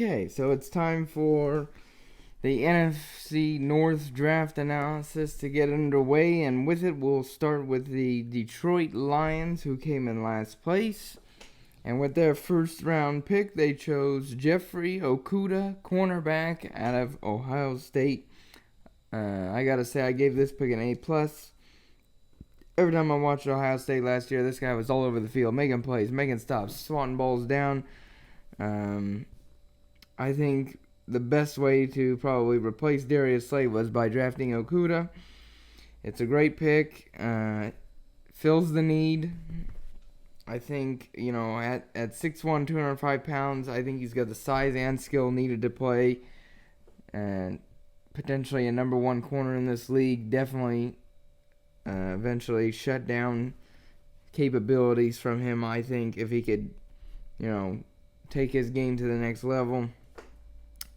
Okay, so it's time for the NFC North draft analysis to get underway, and with it, we'll start with the Detroit Lions, who came in last place. And with their first round pick, they chose Jeffrey Okudah, cornerback out of Ohio State. I gotta say, I gave this pick an A+. Every time I watched Ohio State last year, this guy was all over the field, making plays, making stops, swatting balls down. I think the best way to probably replace Darius Slay was by drafting Okudah. It's a great pick. Fills the need. I think, at 6'1", 205 pounds, I think he's got the size and skill needed to play. And potentially a number one corner in this league. Definitely eventually shut down capabilities from him, I think, if he could, take his game to the next level.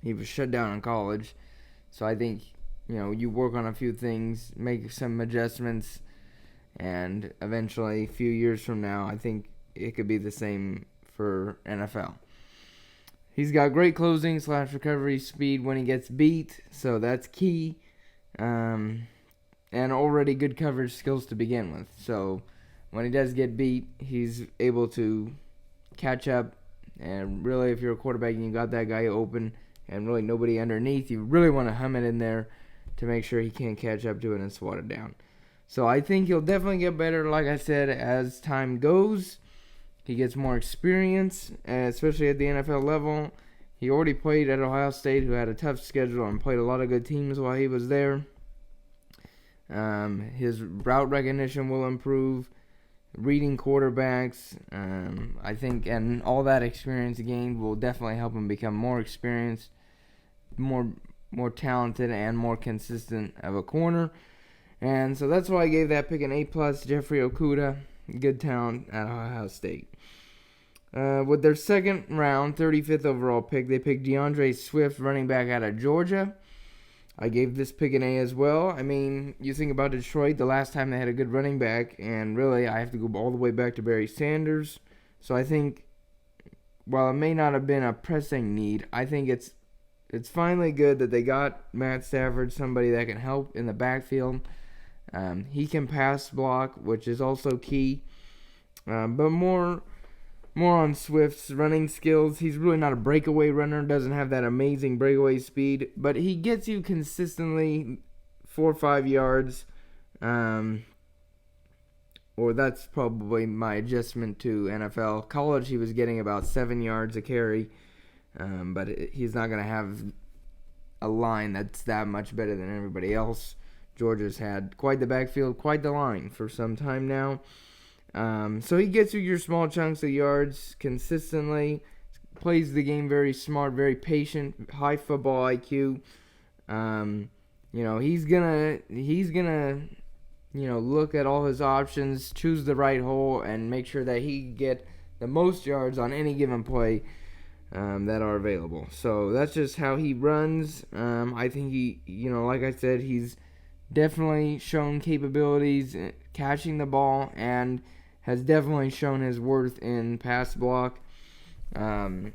He was shut down in college. So I think, you work on a few things, make some adjustments, and eventually, a few years from now, I think it could be the same for NFL. He's got great closing / recovery speed when he gets beat, so that's key. And already good coverage skills to begin with. So when he does get beat, he's able to catch up. And really, if you're a quarterback and you got that guy open and really nobody underneath, you really want to hum it in there to make sure he can't catch up to it and swat it down. So I think he'll definitely get better, like I said, as time goes. He gets more experience, especially at the NFL level. He already played at Ohio State, who had a tough schedule and played a lot of good teams while he was there. His route recognition will improve. Reading quarterbacks, I think, and all that experience gained will definitely help him become more experienced, more talented, and more consistent of a corner. And so that's why I gave that pick an A+, Jeffrey Okudah. Good talent at Ohio State. With their second round, 35th overall pick, they picked DeAndre Swift, running back out of Georgia. I gave this pick an A as well. I mean, you think about Detroit, the last time they had a good running back, and really I have to go all the way back to Barry Sanders. So I think, while it may not have been a pressing need, I think it's finally good that they got Matt Stafford, somebody that can help in the backfield. He can pass block, which is also key. But more on Swift's running skills. He's really not a breakaway runner, doesn't have that amazing breakaway speed, but he gets you consistently 4 or 5 yards. Or that's probably my adjustment to NFL. College, he was getting about 7 yards a carry, but he's not going to have a line that's that much better than everybody else. Georgia's had quite the backfield, quite the line for some time now. So he gets you your small chunks of yards consistently. Plays the game very smart, very patient, high football IQ. He's gonna look at all his options, choose the right hole, and make sure that he can get the most yards on any given play that are available. So that's just how he runs. I think he, like I said, he's definitely shown capabilities catching the ball and has definitely shown his worth in pass block. I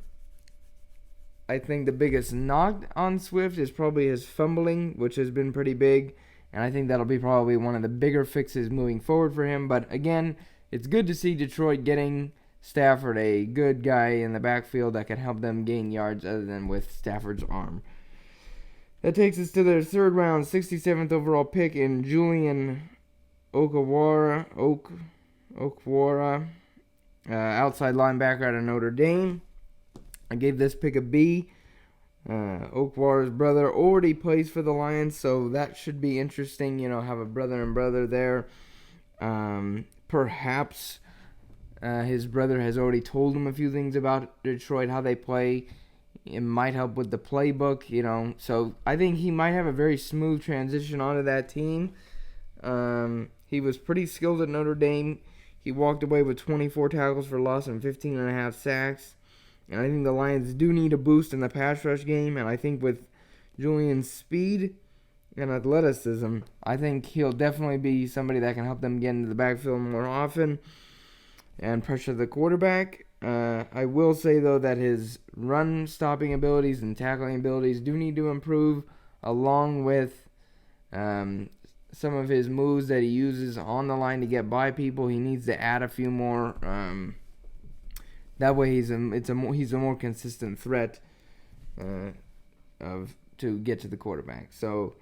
think the biggest knock on Swift is probably his fumbling, which has been pretty big, and I think that'll be probably one of the bigger fixes moving forward for him. But again, it's good to see Detroit getting Stafford, a good guy in the backfield that can help them gain yards other than with Stafford's arm. That takes us to their third round, 67th overall pick in Julian Okwara, outside linebacker out of Notre Dame. I gave this pick a B. Okwara's brother already plays for the Lions, so that should be interesting, have a brother and brother there. Perhaps his brother has already told him a few things about Detroit, how they play. It might help with the playbook, So I think he might have a very smooth transition onto that team. He was pretty skilled at Notre Dame. He walked away with 24 tackles for loss and 15.5 sacks. And I think the Lions do need a boost in the pass rush game. And I think with Julian's speed and athleticism, I think he'll definitely be somebody that can help them get into the backfield more often and pressure the quarterback. I will say, though, that his run stopping abilities and tackling abilities do need to improve, along with some of his moves that he uses on the line to get by people. He needs to add a few more. That way, he's a more consistent threat to get to the quarterback. So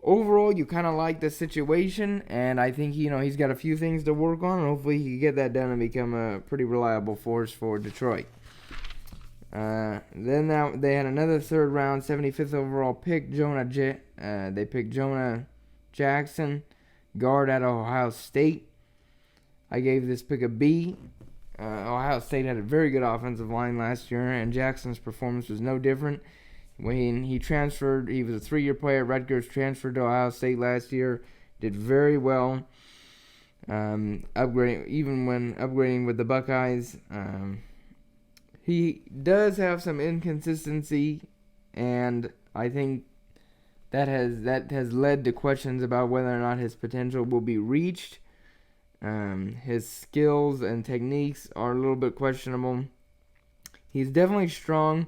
overall, you kind of like the situation, and I think he's got a few things to work on, and hopefully he can get that done and become a pretty reliable force for Detroit. Then they had another third round, 75th overall pick, they picked Jonah Jackson, guard at Ohio State. I gave this pick a B. Ohio State had a very good offensive line last year, and Jackson's performance was no different. When he transferred, he was a 3-year player at Rutgers, transferred to Ohio State last year, did very well. Even when upgrading with the Buckeyes, he does have some inconsistency, and I think that has led to questions about whether or not his potential will be reached. His skills and techniques are a little bit questionable. He's definitely strong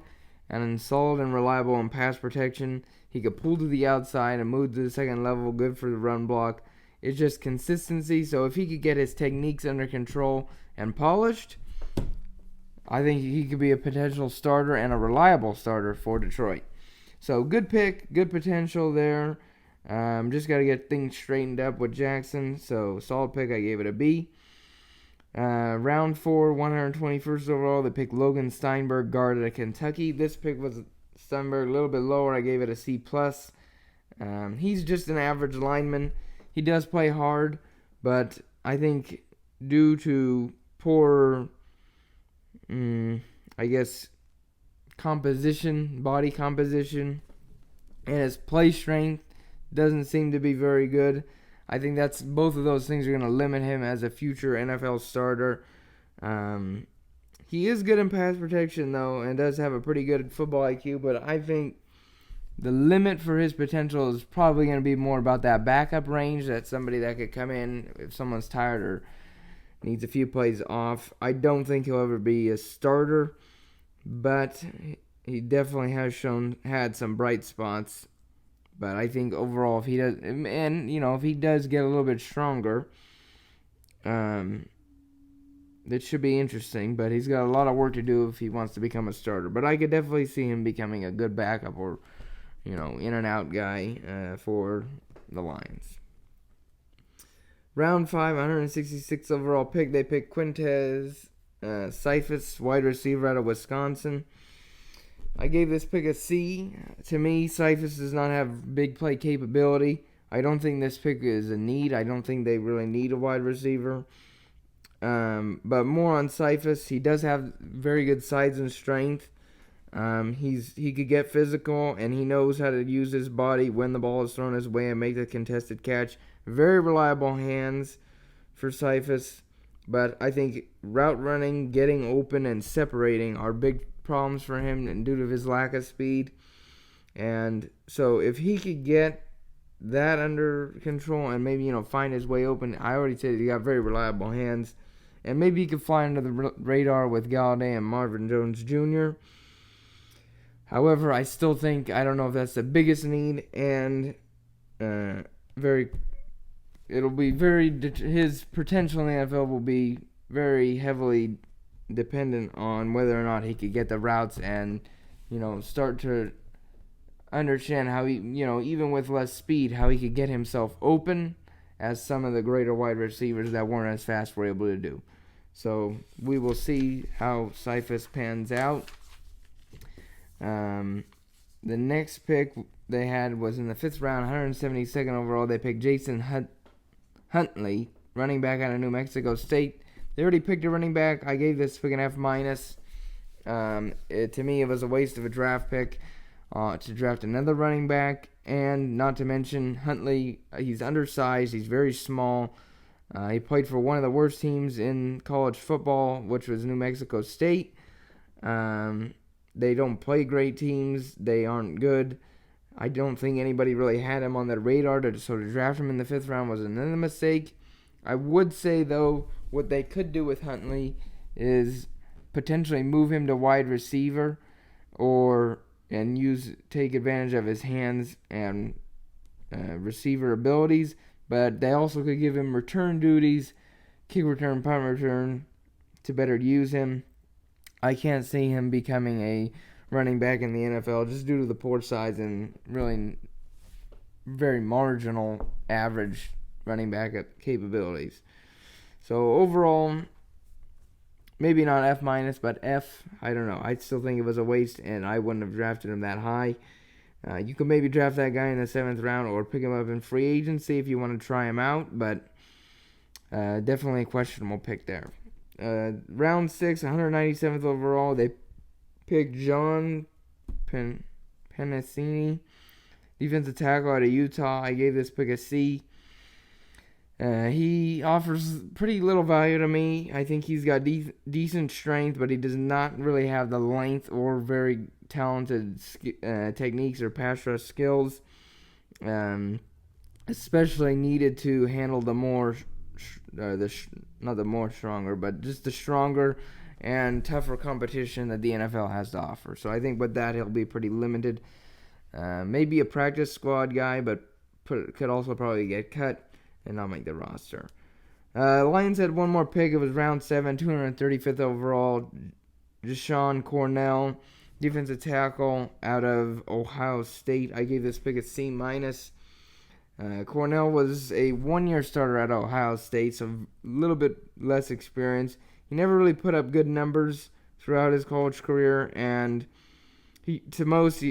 and solid and reliable in pass protection. He could pull to the outside and move to the second level, good for the run block. It's just consistency. So if he could get his techniques under control and polished, I think he could be a potential starter and a reliable starter for Detroit. So good pick, good potential there. Just got to get things straightened up with Jackson. So solid pick. I gave it a B. Round 4, 121st overall, they picked Logan Steinberg, guard at Kentucky. This pick was Steinberg a little bit lower. I gave it a C+. He's just an average lineman. He does play hard, but I think due to poor, body composition, and his play strength doesn't seem to be very good. I think both of those things are going to limit him as a future NFL starter. He is good in pass protection, though, and does have a pretty good football IQ, but I think the limit for his potential is probably going to be more about that backup range, that somebody that could come in if someone's tired or needs a few plays off. I don't think he'll ever be a starter, but he definitely has had some bright spots. But I think overall, if he does get a little bit stronger, it should be interesting. But he's got a lot of work to do if he wants to become a starter. But I could definitely see him becoming a good backup or, in and out guy for the Lions. Round 5, 166 overall pick. They picked Quintez Cephas, wide receiver out of Wisconsin. I gave this pick a C. To me, Cephas does not have big play capability. I don't think this pick is a need. I don't think they really need a wide receiver. But more on Cephas. He does have very good size and strength. He could get physical, and he knows how to use his body when the ball is thrown his way and make the contested catch. Very reliable hands for Cephas. But I think route running, getting open, and separating are big problems for him and due to his lack of speed. And so if he could get that under control and maybe find his way open, I already said he got very reliable hands, and maybe he could fly under the radar with Galladay and Marvin Jones Jr. However, I still think, I don't know if that's the biggest need, and his potential in the NFL will be very heavily dependent on whether or not he could get the routes and, start to understand how he, even with less speed, how he could get himself open, as some of the greater wide receivers that weren't as fast were able to do. So we will see how Cephas pans out. The next pick they had was in the 5th round, 172nd overall. They picked Jason Huntley, running back out of New Mexico State. They already picked a running back. I gave this pick an F-. To me, it was a waste of a draft pick to draft another running back. And not to mention, Huntley, he's undersized. He's very small. He played for one of the worst teams in college football, which was New Mexico State. They don't play great teams. They aren't good. I don't think anybody really had him on their radar, so to draft him in the 5th round was another mistake. I would say, though, what they could do with Huntley is potentially move him to wide receiver and take advantage of his hands and receiver abilities. But they also could give him return duties, kick return, punt return, to better use him. I can't see him becoming a running back in the NFL just due to the poor size and really very marginal average running back capabilities. So overall, maybe not F minus, but F. I don't know. I still think it was a waste, and I wouldn't have drafted him that high. You could maybe draft that guy in the 7th round or pick him up in free agency if you want to try him out, but definitely a questionable pick there. Round 6, 197th overall, they picked John Penasini, defensive tackle out of Utah. I gave this pick a C. He offers pretty little value to me. I think he's got decent strength, but he does not really have the length or very talented techniques or pass rush skills, especially needed to handle just the stronger and tougher competition that the NFL has to offer. So I think with that, he'll be pretty limited. Maybe a practice squad guy, but could also probably get cut and not make the roster. Lions had one more pick. It was round 7, 235th overall. Deshaun Cornell, defensive tackle out of Ohio State. I gave this pick a C minus. Cornell was a 1-year starter at Ohio State, so a little bit less experience. He never really put up good numbers throughout his college career, and to most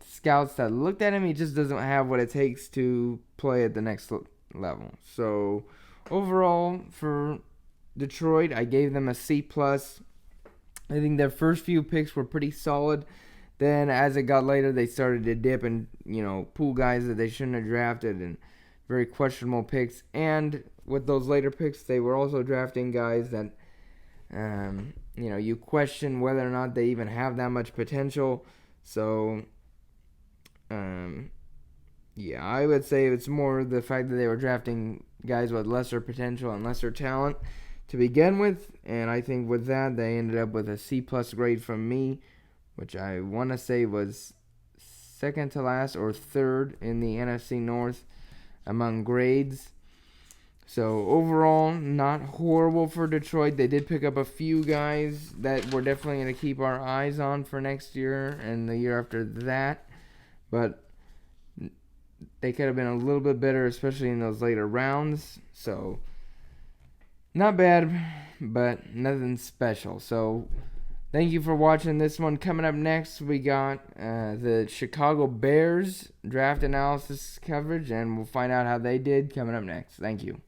scouts that looked at him, he just doesn't have what it takes to play at the next level. So overall, for Detroit, I gave them a C+. I think their first few picks were pretty solid. Then as it got later, they started to dip and, pull guys that they shouldn't have drafted and very questionable picks. And with those later picks, they were also drafting guys that, you question whether or not they even have that much potential. So, I would say it's more the fact that they were drafting guys with lesser potential and lesser talent to begin with. And I think with that, they ended up with a C+ grade from me, which I want to say was second to last or third in the NFC North among grades. So overall, not horrible for Detroit. They did pick up a few guys that we're definitely going to keep our eyes on for next year and the year after that. But they could have been a little bit better, especially in those later rounds. So not bad, but nothing special. So thank you for watching this one. Coming up next, we got the Chicago Bears draft analysis coverage, and we'll find out how they did coming up next. Thank you.